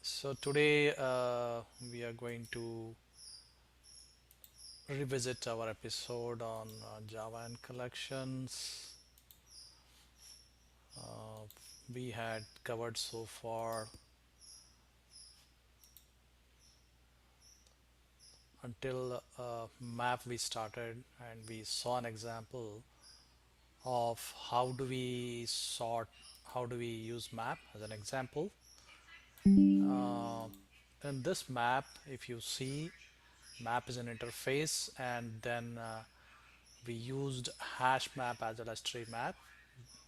So today we are going to revisit our episode on Java and collections. Uh, we had covered so far until map we started, and we saw an example of how do we use map as an example. Uh, in this map, if you see, map is an interface, and then we used hash map as well as tree map.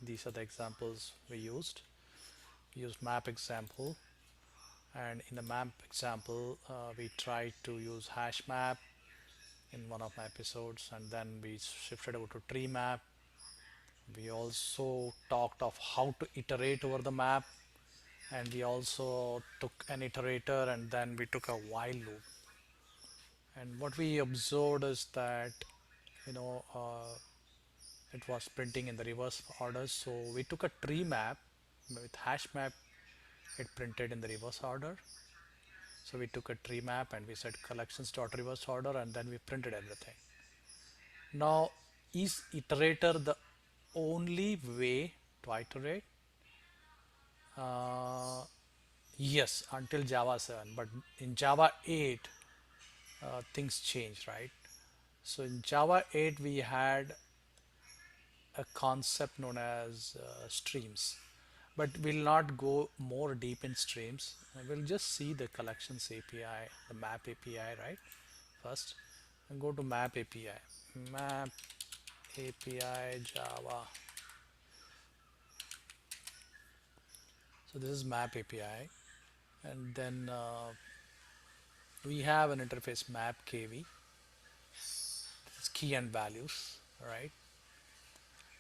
These are the examples we used. We used map example, and in the map example we tried to use hash map in one of my episodes, and then we shifted over to tree map. We also talked of how to iterate over the map, and we also took an iterator, and then we took a while loop. And what we observed is that you know it was printing in the reverse order, so we took a tree map with hash map. It printed in the reverse order, so we took a tree map and we said collections dot reverse order, and then we printed everything. Now, is iterator the only way to iterate? uh, yes, until Java 7, but in Java 8 things changed, right? So in Java 8 we had a concept known as streams, but we'll not go more deep in streams. We'll just see the collections API, the map API, right? First, and go to map API. Map API Java. So this is map API, and then we have an interface map KV. It's key and values, right?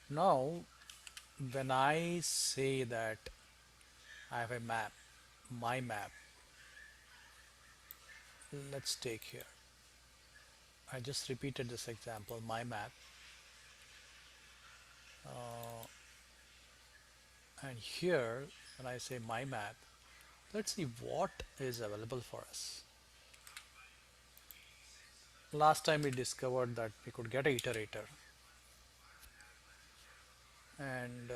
Now, when I say that I have a map, my map, let's take here. I just repeated this example, my map, and here when I say my map, let's see what is available for us. Last time we discovered that we could get a iterator, and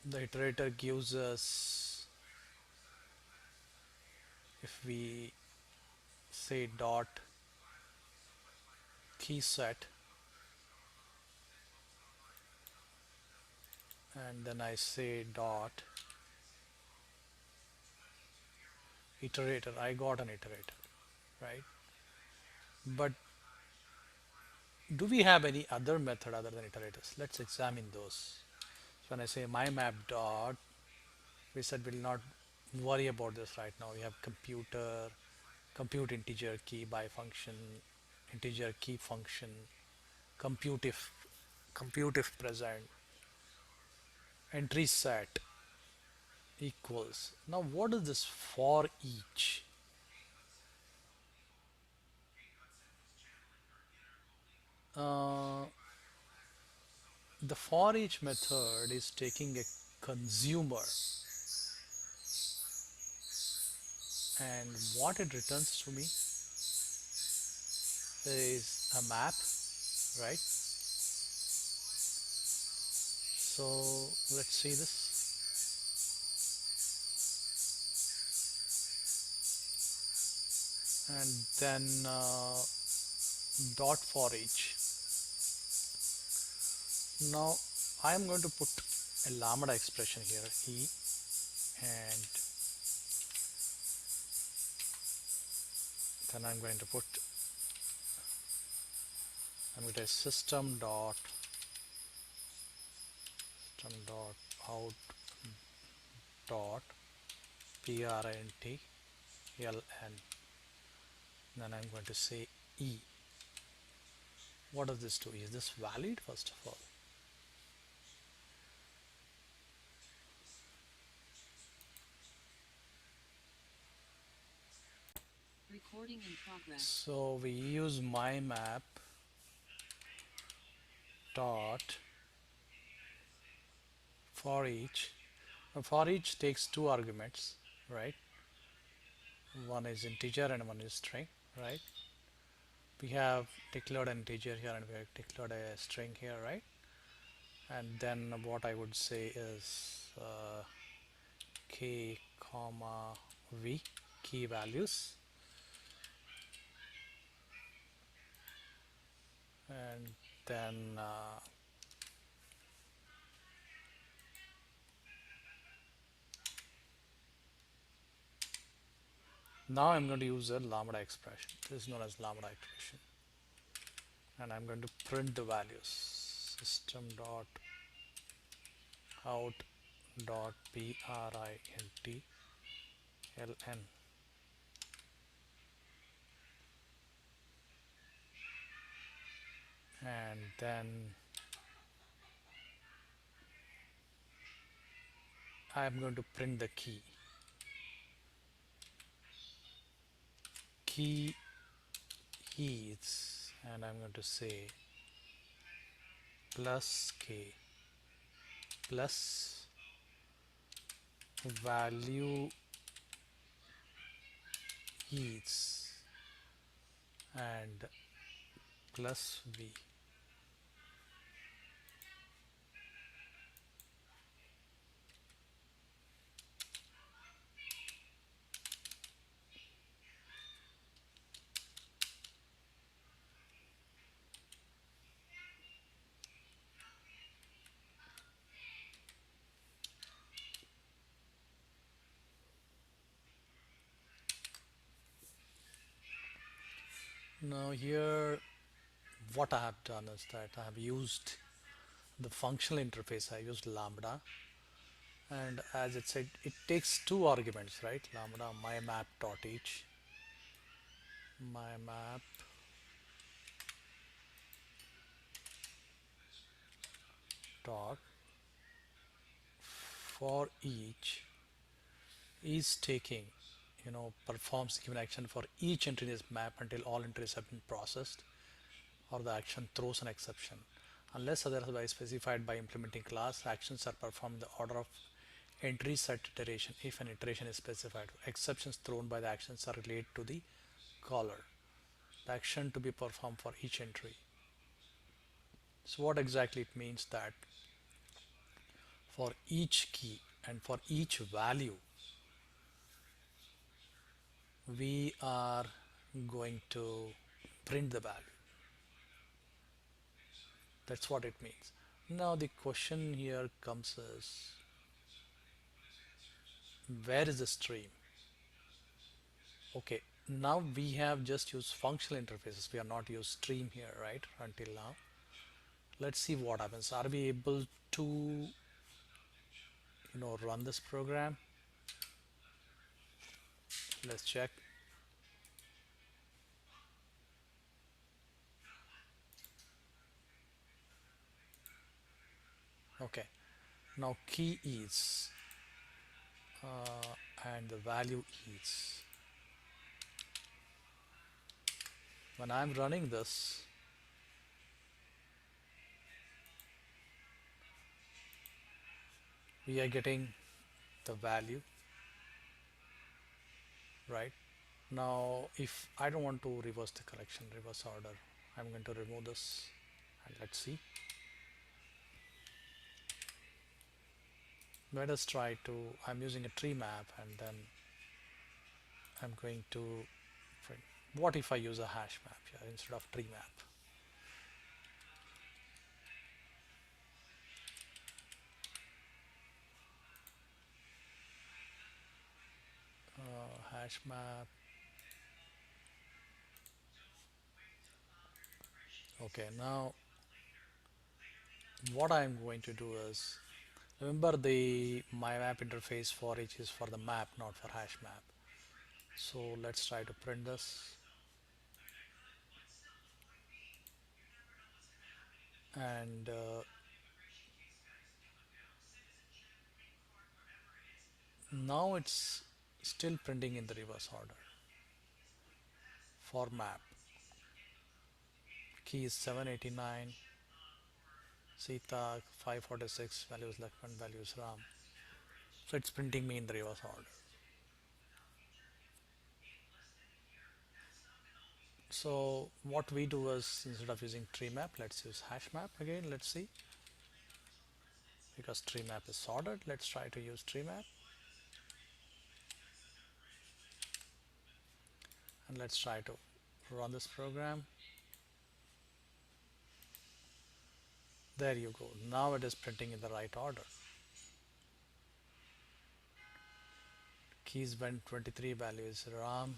the iterator gives us, if we say dot key set, and then I say dot iterator, I got an iterator, right? But do we have any other method other than iterators? Let's examine those. So when I say my map dot, we said we'll not worry about this right now. We have compute integer key by function, integer key function, compute if present, entry set equals. Now what is this for each? Uh, the for each method is taking a consumer, and what it returns to me is a map, right? So let's see this, and then dot for each. Now I am going to put a lambda expression here, e, and then I'm going to put, I'm going to system dot out dot print ln. Then I'm going to say e. What does this do? Is this valid? First of all, Recording in progress. so we use my map dot for each, For each takes two arguments, right? One is integer and one is string, right? We have declared an integer here and we have declared a string here, right? And then what I would say is k comma v, key values, and then now I'm going to use a lambda expression. This is known as lambda expression, and I'm going to print the values. System dot out dot print ln, and then I'm going to print the key is, and I'm going to say plus k plus value is and plus v. Now here what I have done is that I have used the functional interface. I used lambda, and as it said, it takes two arguments, right? Lambda my map dot each, my map dot for each is taking, performs given action for each entry in this map until all entries have been processed, or the action throws an exception. Unless otherwise specified by implementing class, actions are performed in the order of entries at iteration. If an iteration is specified, exceptions thrown by the actions are related to the caller, the action to be performed for each entry. So what exactly it means that for each key and for each value, we are going to print the value. That's what it means. Now the question here comes is, where is the stream? Okay, now we have just used functional interfaces. We are not used stream here, right? Until now. Let's see what happens. Are we able to, run this program? Let's check. Okay, now key is and the value is. When I'm running this, we are getting the value, right? Now if I don't want to reverse the collection, reverse order, I'm going to remove this, and let's see. Let us try to, I'm using a tree map, and then I'm going to print. What if I use a hash map here instead of tree map? Hash map. Okay, now what I'm going to do is, remember the my map interface for each is for the map, not for hash map. So let's try to print this, and now it's still printing in the reverse order. For map, key is 789, Sita 546, values Lakshman, values Ram. So it's printing me in the reverse order. So what we do is, instead of using tree map, let's use hash map again. Let's see, because tree map is sorted, let's try to use tree map, and let's try to run this program. There you go. Now it is printing in the right order. Keys went 23, value is RAM.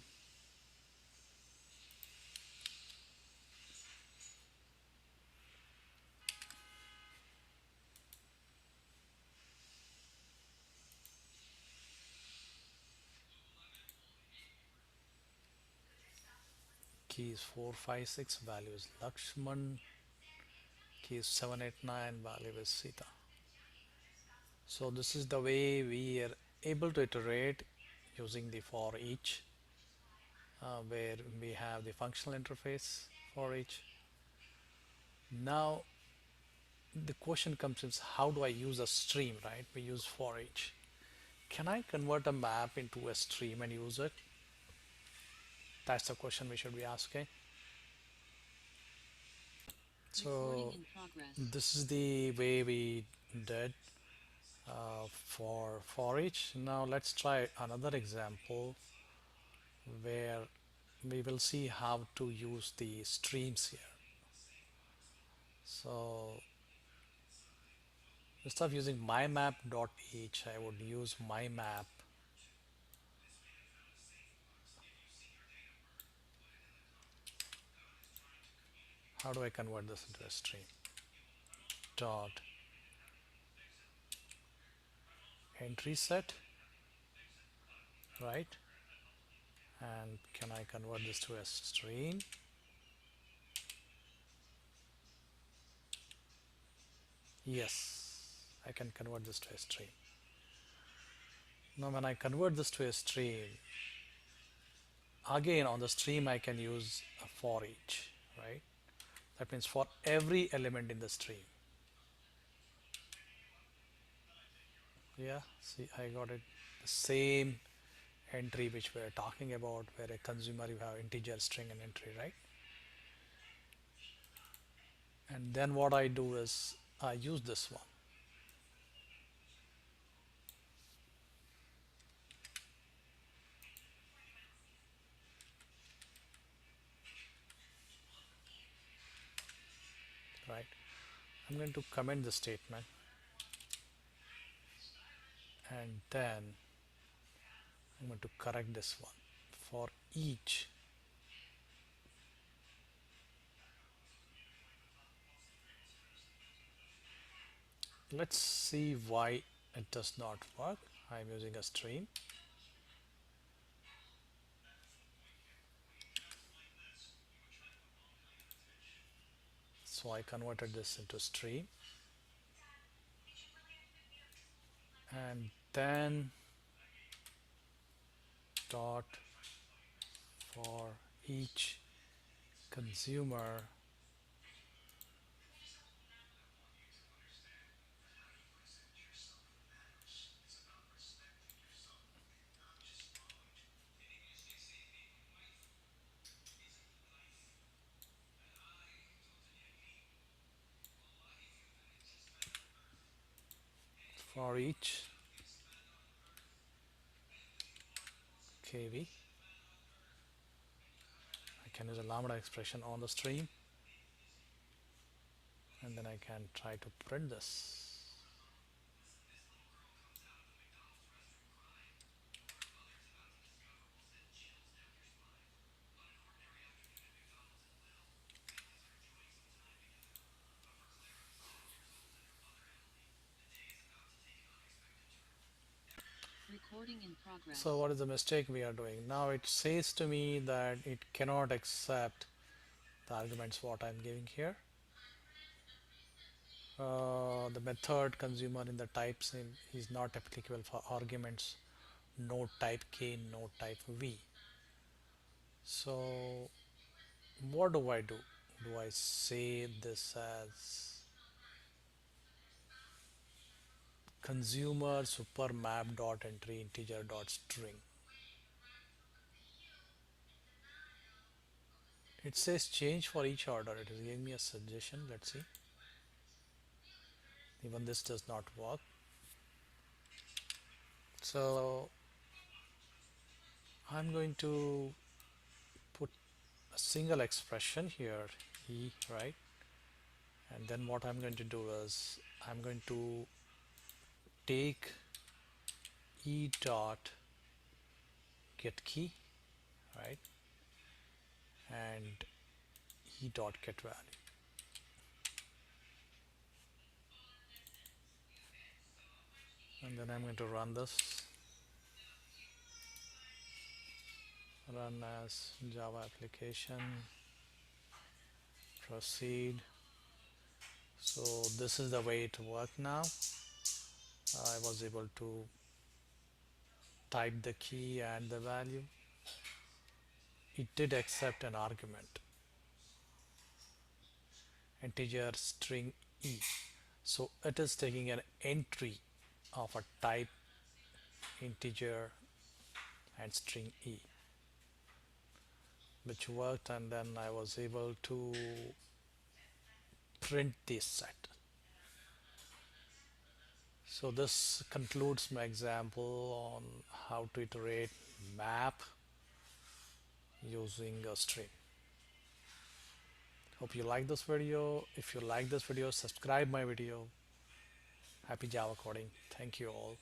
Keys 456, value is Lakshman. Keys 789, value is Sita. So this is the way we are able to iterate using the for each, where we have the functional interface for each. Now the question comes is, how do I use a stream, right? We use for each. Can I convert a map into a stream and use it? That's the question we should be asking. Recording So in progress. this is the way we did for each. Now let's try another example where we will see how to use the streams here. So instead of using mymap.h, I would use mymap. How do I convert this into a stream? Dot entry set, right? And can I convert this to a stream? Yes, I can convert this to a stream. Now when I convert this to a stream, again on the stream I can use a for each, right? That means for every element in the stream. Yeah, see, I got it. The same entry which we are talking about, where a consumer you have integer, string, and entry, right? And then what I do is I use this one. Right? I'm going to comment the statement, and then I'm going to correct this one. For each, let's see why it does not work. I'm using a stream. So I converted this into stream, and then dot for each consumer for each kv. I can use a lambda expression on the stream, and then I can try to print this. Recording in progress. So what is the mistake we are doing? Now it says to me that it cannot accept the arguments what I'm giving here. The method consumer in the type sim is not applicable for arguments node type k, node type v. So what do I do? Do I say this as consumer super map dot entry integer dot string. It says change for each order. It is giving me a suggestion. Let's see. Even this does not work. So I'm going to put a single expression here, e, right? And then what I'm going to do is I'm going to take e dot get key, right? And e dot get value. And then I'm going to run this, run as Java application, proceed. So this is the way it worked now. I was able to type the key and the value. It did accept an argument, integer string e. So it is taking an entry of a type integer and string e, which worked, and then I was able to print this set. So this concludes my example on how to iterate map using a string. Hope you like this video. If you like this video, subscribe my video. Happy Java coding. Thank you all.